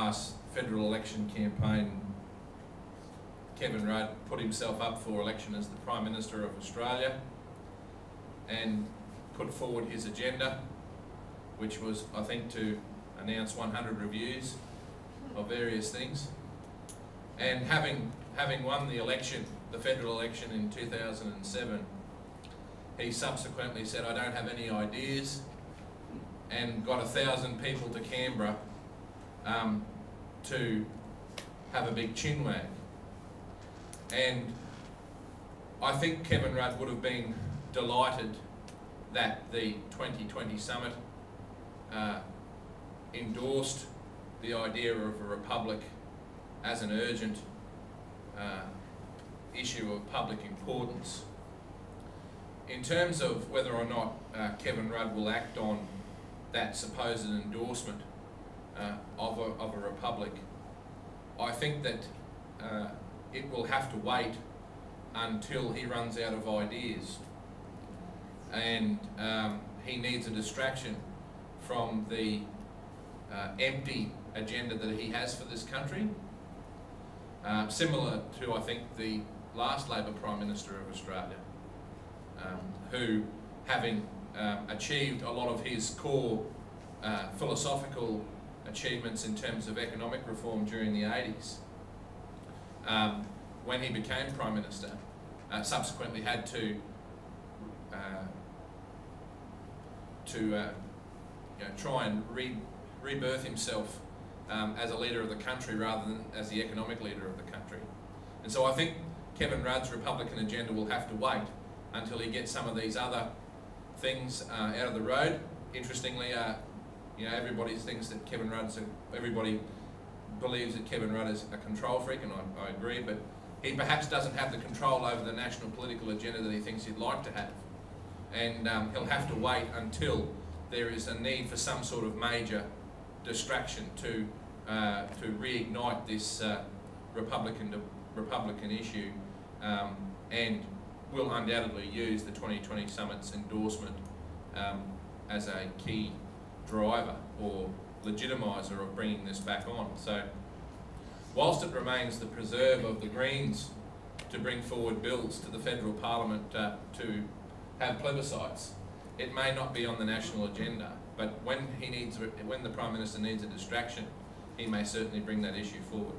last federal election campaign, Kevin Rudd put himself up for election as the Prime Minister of Australia and put forward his agenda, which was, I think, to announce 100 reviews of various things. And having won the election, the federal election in 2007, he subsequently said, "I don't have any ideas," and got 1,000 people to Canberra to have a big chinwag. And I think Kevin Rudd would have been delighted that the 2020 summit endorsed the idea of a republic as an urgent issue of public importance. In terms of whether or not Kevin Rudd will act on that supposed endorsement of a republic, I think that it will have to wait until he runs out of ideas, and he needs a distraction from the empty agenda that he has for this country, similar to, I think, the last Labor Prime Minister of Australia, who, having achieved a lot of his core philosophical achievements in terms of economic reform during the 80s, when he became Prime Minister, subsequently had to try and rebirth himself as a leader of the country rather than as the economic leader of the country. And so I think Kevin Rudd's Republican agenda will have to wait until he gets some of these other things out of the road. Interestingly, everybody thinks that everybody believes that Kevin Rudd is a control freak, and I agree, but he perhaps doesn't have the control over the national political agenda that he thinks he'd like to have. And he'll have to wait until there is a need for some sort of major distraction to reignite this Republican issue, and will undoubtedly use the 2020 summit's endorsement as a key driver or legitimiser of bringing this back on. So, whilst it remains the preserve of the Greens to bring forward bills to the federal parliament to have plebiscites, it may not be on the national agenda. But when the Prime Minister needs a distraction, he may certainly bring that issue forward.